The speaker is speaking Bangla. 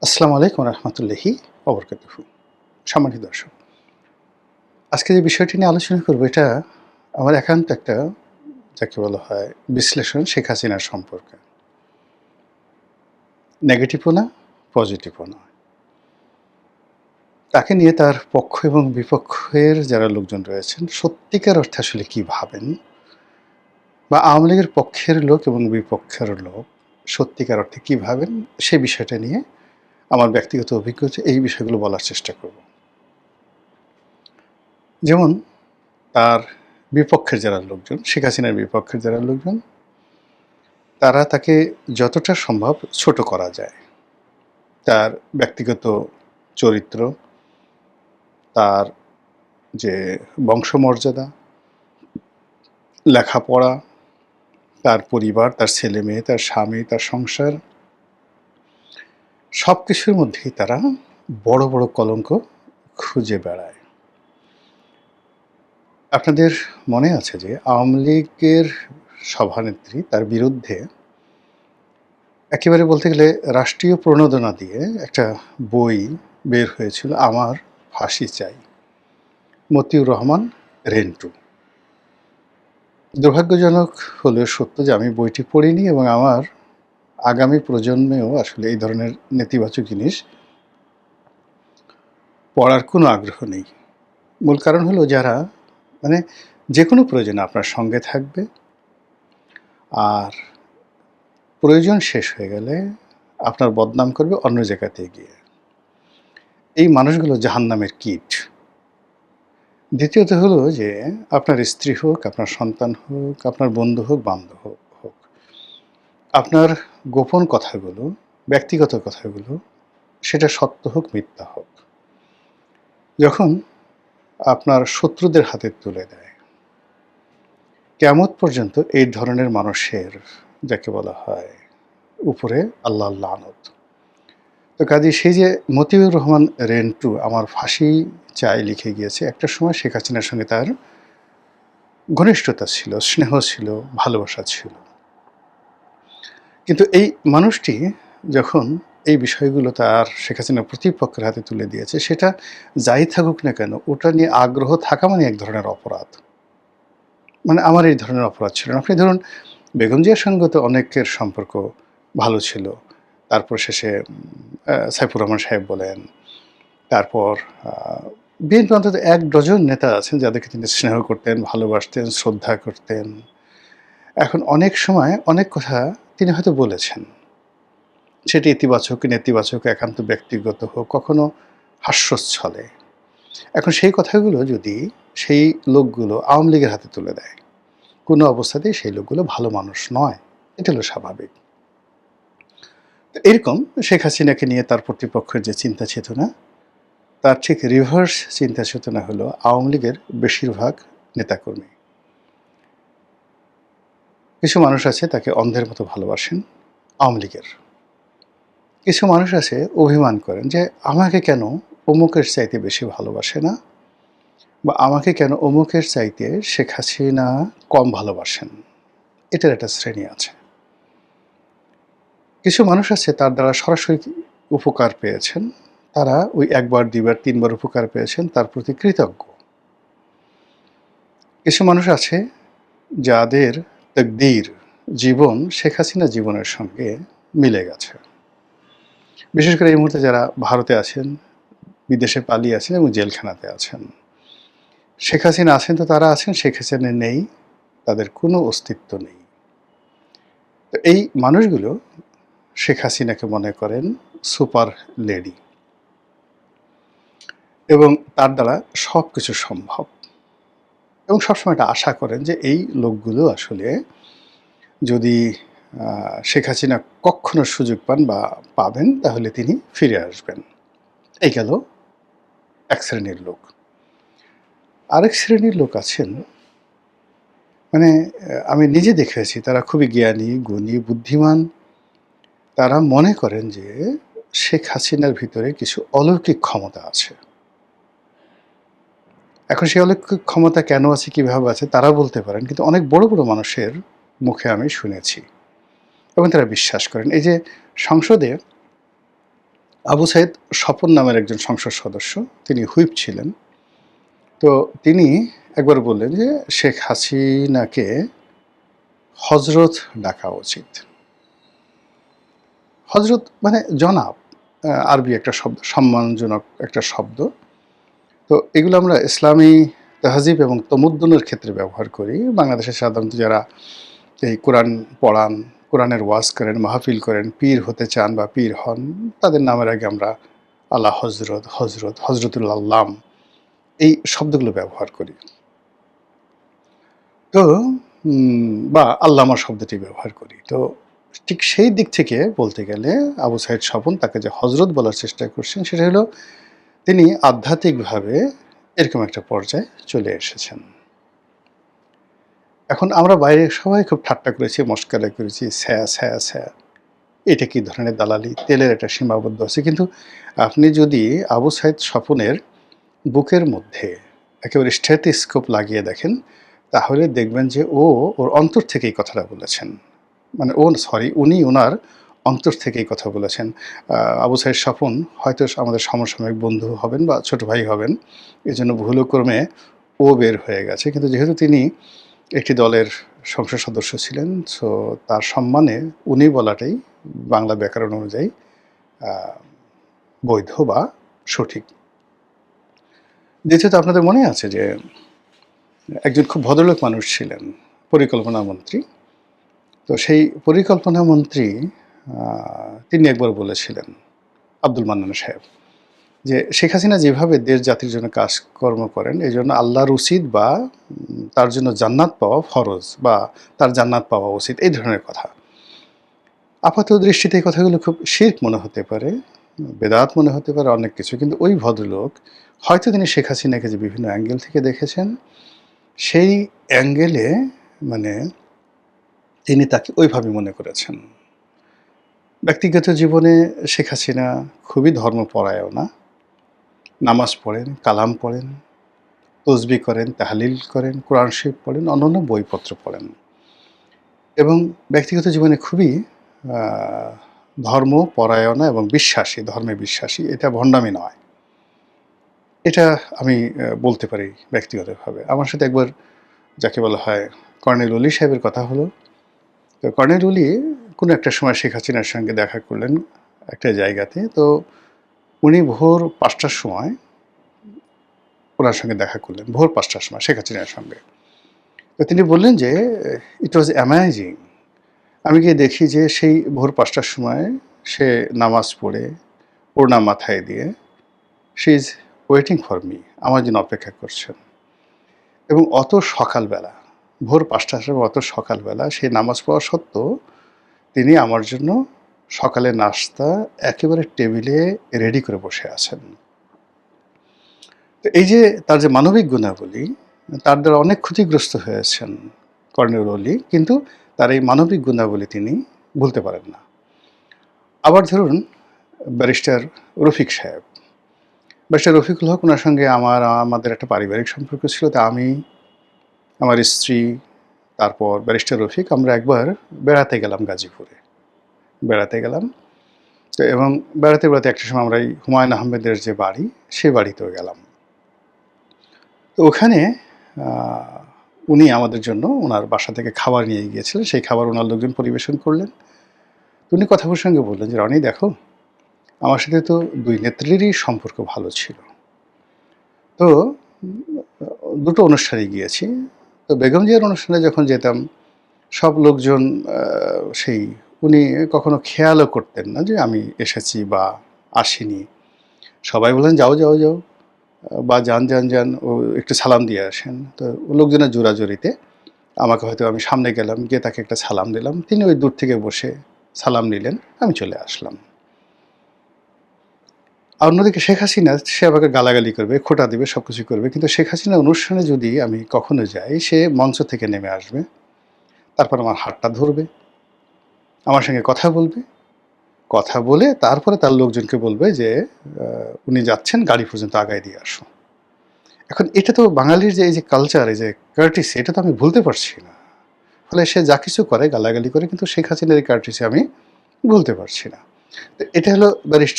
আসসালামু আলাইকুম রহমতুল্লাহি ওবরকাতুহু। সম্মানিত দর্শক, আজকে যে বিষয়টি নিয়ে আলোচনা করব এটা আমার একান্ত একটা যাকে বলা হয় বিশ্লেষণ শেখ হাসিনার সম্পর্কে। নেগেটিভও না, পজিটিভও না। তাকে নিয়ে তার পক্ষ এবং বিপক্ষের যারা লোকজন রয়েছেন সত্যিকার অর্থে আসলে কী ভাবেন, বা আওয়ামী লীগের পক্ষের লোক এবং বিপক্ষের লোক সত্যিকার অর্থে কী ভাবেন, সে বিষয়টা নিয়ে আমার ব্যক্তিগত অভিজ্ঞতা এই বিষয়গুলো বলার চেষ্টা করব। যেমন তার বিপক্ষের যারা লোকজন, শেখ হাসিনার বিপক্ষের যারা লোকজন, তারা তাকে যতটা সম্ভব ছোট করা যায়। তার ব্যক্তিগত চরিত্র, তার যে বংশমর্যাদা, লেখাপড়া, তার পরিবার, তার ছেলেমেয়ে, তার স্বামী, তার সংসার, সব কিছুর মধ্যেই তারা বড় বড় কলঙ্ক খুঁজে বেড়ায়। আপনাদের মনে আছে যে আওয়ামী লীগের সভানেত্রী তার বিরুদ্ধে একেবারে বলতে গেলে রাষ্ট্রীয় প্রণোদনা দিয়ে একটা বই বের হয়েছিল, আমার ফাঁসি চাই, মতিউর রহমান রেন্টু। দুর্ভাগ্যজনক হলেও সত্য যে আমি বইটি পড়িনি এবং আমার আগামী প্রজন্মেও আসলে এই ধরনের নেতিবাচক জিনিস পড়ার কোনো আগ্রহ নেই। মূল কারণ হলো যারা মানে যে কোনো প্রয়োজনে আপনার সঙ্গে থাকবে, আর প্রয়োজন শেষ হয়ে গেলে আপনার বদনাম করবে অন্য জায়গাতে গিয়ে, এই মানুষগুলো জাহান্নামের কীট। দ্বিতীয়ত হলো যে আপনার স্ত্রী হোক, আপনার সন্তান হোক, আপনার বন্ধু হোক, বান্ধব হোক, আপনার গোপন কথাগুলো, ব্যক্তিগত কথাগুলো, সেটা সত্য হোক মিথ্যা হোক, যখন আপনার শত্রুদের হাতে তুলে দেয়, কিয়ামত পর্যন্ত এই ধরনের মানুষের যাকে বলা হয় উপরে আল্লাহর লানত। তো কাজেই সেই যে মতিউর রহমান রেন্টু আমার ফাঁসি চাই লিখে গিয়েছে, একটা সময় শেখ হাসিনার সঙ্গে তার ঘনিষ্ঠতা ছিল, স্নেহ ছিল, ভালোবাসা ছিল। কিন্তু এই মানুষটি যখন এই বিষয়গুলো তার শেখ হাসিনার প্রতিপক্ষের হাতে তুলে দিয়েছে, সেটা যাই থাকুক না কেন ওটা নিয়ে আগ্রহ থাকা মানে এক ধরনের অপরাধ। মানে আমার এই ধরনের অপরাধ ছিল না। আপনি ধরুন বেগম জিয়ার সঙ্গে তো অনেকের সম্পর্ক ভালো ছিল। তারপর শেষে সাইফুর রহমান সাহেব বলেন, তারপর বিএনপি অন্তত ১ ডজন নেতা আছেন যাদেরকে তিনি স্নেহ করতেন, ভালোবাসতেন, শ্রদ্ধা করতেন। এখন অনেক সময় অনেক কথা তিনি হয়তো বলেছেন, সেটি ইতিবাচক, নেতিবাচক, একান্ত ব্যক্তিগত হোক, কখনো হাস্যচ্ছলে। এখন সেই কথাগুলো যদি সেই লোকগুলো আওয়ামী লীগের হাতে তুলে দেয়, কোনো অবস্থাতেই সেই লোকগুলো ভালো মানুষ নয়। এটা হলো স্বাভাবিক। তো এরকম শেখ হাসিনাকে নিয়ে তার প্রতিপক্ষের যে চিন্তা চেতনা, তার ঠিক রিভার্স চিন্তা চেতনা হলো আওয়ামী লীগের বেশিরভাগ নেতাকর্মী। কিছু মানুষ আছে তাকে অন্ধের মতো ভালোবাসেন আওয়ামী লীগের। কিছু মানুষ আছে অভিমান করেন যে আমাকে কেন অমুকের চাইতে বেশি ভালোবাসে না, বা আমাকে কেন অমুকের চাইতে শেখ হাসিনা কম ভালোবাসেন। এটার একটা শ্রেণী আছে। কিছু মানুষ আছে তার দ্বারা সরাসরি উপকার পেয়েছেন, তারা ওই ১ বার ২ বার ৩ বার উপকার পেয়েছেন, তার প্রতি কৃতজ্ঞ। কিছু মানুষ আছে যাদের তাকদীর, জীবন শেখ হাসিনার জীবনের সঙ্গে মিলে গেছে। বিশেষ করে এই মুহূর্তে যারা ভারতে আছেন, বিদেশে পালিয়ে আছেন এবং জেলখানাতে আছেন। শেখ হাসিনা আছেন তো তারা আছেন, শেখ হাসিনা নেই, তাদের কোনো অস্তিত্ব নেই। তো এই মানুষগুলো শেখ হাসিনাকে মনে করেন সুপার লেডি এবং তার দ্বারা সব কিছু সম্ভব, এবং সবসময় এটা আশা করেন যে এই লোকগুলো আসলে যদি শেখ হাসিনা কখনো সুযোগ পান বা পাবেন তাহলে তিনি ফিরে আসবেন। এই গেল এক শ্রেণীর লোক। আরেক শ্রেণীর লোক আছেন, মানে আমি নিজে দেখেছি তারা খুবই জ্ঞানী, গুণী, বুদ্ধিমান। তারা মনে করেন যে শেখ হাসিনার ভিতরে কিছু অলৌকিক ক্ষমতা আছে। এখন সেই অলৌকিক ক্ষমতা কেন আছে, কীভাবে আছে তারা বলতে পারেন, কিন্তু অনেক বড় বড় মানুষের মুখে আমি শুনেছি এবং তারা বিশ্বাস করেন। এই যে সংসদে আবু সাইদ স্বপন নামের একজন সংসদ সদস্য, তিনি হুইপ ছিলেন। তো তিনি একবার বললেন যে শেখ হাসিনাকে হজরত ডাকা উচিত। হজরত মানে জনাব, আরবি একটা শব্দ, সম্মানজনক একটা শব্দ। তো এগুলো আমরা ইসলামী তাহজিব এবং তমুদ্দুনের ক্ষেত্রে ব্যবহার করি। বাংলাদেশে সাধারণত যারা এই কোরআন পড়ান, কোরআনের ওয়াজ করেন, মাহফিল করেন, পীর হতে চান বা পীর হন, তাদের নামের আগে আমরা আল্লাহ হজরত, হজরত, হজরতুল আল্লাম এই শব্দগুলো ব্যবহার করি। তো বা আল্লামা শব্দটি ব্যবহার করি। তো ঠিক সেই দিক থেকে বলতে গেলে আবু সাইদ স্বপন তাকে যে হজরত বলার চেষ্টা করছেন, সেটা হলো তিনি আধ্যাত্মিকভাবে এরকম একটা পর্যায়ে চলে এসেছেন। এখন আমরা বাইরে সবাই খুব ঠাট্টা করেছি, মশকরা করেছি, স্যা স্যা স্যা, এটা কি ধরনের দালালি, তেলের একটা সীমাবদ্ধ আছে। কিন্তু আপনি যদি আবু সাইদ স্বপনের বুকের মধ্যে একেবারে স্টেথোস্কোপ লাগিয়ে দেখেন, তাহলে দেখবেন যে ওর অন্তর থেকে এই কথাটা বলেছেন। মানে উনি ওনার অন্তর থেকে এই কথা বলেছেন। আবু সাইদ স্বপন হয়তো আমাদের সমসাময়িক বন্ধু হবেন বা ছোট ভাই হবেন, এজন্য ভুলক্রমে ও বের হয়ে গেছে। কিন্তু যেহেতু তিনি একটি দলের সংসদ সদস্য ছিলেন, সো তার সম্মানে উনি বলাটাই বাংলা ব্যাকরণ অনুযায়ী বৈধ বা সঠিক। দ্বিতীয়ত, আপনাদের মনে আছে যে একজন খুব ভদ্রলোক মানুষ ছিলেন, পরিকল্পনা মন্ত্রী। তো সেই পরিকল্পনা মন্ত্রী তিনি একবার বলেছিলেন, আব্দুল মান্নান সাহেব, যে শেখ হাসিনা যেভাবে দেশ জাতির জন্য কাজকর্ম করেন, এই জন্য আল্লাহর উচিত বা তার জন্য জান্নাত পাওয়া ফরজ বা তার জান্নাত পাওয়া উচিত, এই ধরনের কথা। আপাত দৃষ্টিতে এই কথাগুলো খুব শিরক মনে হতে পারে, বেদাত মনে হতে পারে, অনেক কিছু। কিন্তু ওই ভদ্রলোক হয়তো তিনি শেখ হাসিনাকে যে বিভিন্ন অ্যাঙ্গেল থেকে দেখেছেন, সেই অ্যাঙ্গেলে মানে তিনি তাকে ওইভাবে মনে করেছেন। ব্যক্তিগত জীবনে শেখ হাসিনা খুবই ধর্মপরায়ণা, নামাজ পড়েন, কালাম পড়েন, তসবিহ করেন, তাহলিল করেন, কোরআন শরীফ পড়েন, অন্যান্য বইপত্র পড়েন এবং ব্যক্তিগত জীবনে খুবই ধর্মপরায়ণা এবং বিশ্বাসী, ধর্মে বিশ্বাসী। এটা ভণ্ডামি নয়, এটা আমি বলতে পারি ব্যক্তিগতভাবে। আমার সাথে একবার যাকে বলা হয় কর্নেল অলি সাহেবের কথা হলো। তো কর্নেল অলি কোনো একটা সময় শেখ হাসিনার সঙ্গে দেখা করলেন একটা জায়গাতে। তো উনি ভোর ৫টার সময় ওনার সঙ্গে দেখা করলেন, ভোর ৫টার সময় শেখ হাসিনার সঙ্গে। তো তিনি বললেন যে ইট ওয়াজ অ্যামেজিং। আমি গিয়ে দেখি যে সেই ভোর ৫টার সময় সে নামাজ পড়ে ওড়না মাথায় দিয়ে she is waiting for me, আমার জন্য অপেক্ষা করছেন। এবং অত সকালবেলা, ভোর ৫টার সময় অত সকালবেলা সেই নামাজ পড়া সত্ত্বেও তিনি আমার জন্য সকালের নাস্তা একেবারে টেবিলে রেডি করে বসে আছেন। তো এই যে তার যে মানবিক গুণাবলী, তার দ্বারা অনেক ক্ষতিগ্রস্ত হয়েছেন কর্নেল অলি, কিন্তু তার এই মানবিক গুণাবলী তিনি ভুলতে পারেন না। আবার ধরুন ব্যারিস্টার রফিক সাহেব, ব্যারিস্টার রফিকুল হক, ওনার সঙ্গে আমাদের একটা পারিবারিক সম্পর্ক ছিল। তা আমি, আমার স্ত্রী, তারপর ব্যারিস্টার রফিক, আমরা একবার বেড়াতে গেলাম গাজীপুরে, বেড়াতে গেলাম। তো এবং বেড়াতে বেড়াতে একটা সময় আমরা এই হুমায়ুন আহমেদের যে বাড়ি, সেই বাড়িতেও গেলাম। তো ওখানে উনি আমাদের জন্য ওনার বাসা থেকে খাবার নিয়ে গিয়েছিলেন, সেই খাবার ওনার লোকজন পরিবেশন করলেন। তো উনি কথা প্রসঙ্গে বললেন যে রনি দেখো, আমার সাথে তো দুই নেত্রীরই সম্পর্ক ভালো ছিল। তো দুটো অনুষ্ঠানে গিয়েছি। তো বেগম জিয়ার অনুষ্ঠানে যখন যেতাম, সব লোকজন সেই উনি কখনো খেয়ালও করতেন না যে আমি এসেছি বা আসিনি। সবাই বললেন যাও যাও যাও, বা যান যান যান, ও একটু সালাম দিয়ে আসেন। তো লোকজনের জোরাজোরিতে আমাকে, হয়তো আমি সামনে গেলাম, গিয়ে তাকে একটা সালাম দিলাম, তিনি ওই দূর থেকে বসে সালাম নিলেন, আমি চলে আসলাম। আর অন্যদিকে শেখ হাসিনা, সে আমাকে গালাগালি করবে, খোঁটা দিবে, সব কিছু করবে। কিন্তু শেখ হাসিনা অনুষ্ঠানে যদি আমি কখনো যাই, সে মঞ্চ থেকে নেমে আসবে, তারপর আমার হাতটা ধরবে, আমার সঙ্গে কথা বলবে, কথা বলে তারপরে তার লোকজনকে বলবে যে উনি যাচ্ছেন, গাড়ি পর্যন্ত আগায় দিয়ে আসো। এখন এটা তো বাঙালির যে এই যে কালচার, এই যে কার্টিসি, এটা তো আমি ভুলতে পারছি না। ফলে সে যা কিছু করে, গালাগালি করে, কিন্তু শেখ হাসিনার এই কার্টিসি আমি ভুলতে পারছি না। তো এটা হলো ব্যারিস্টার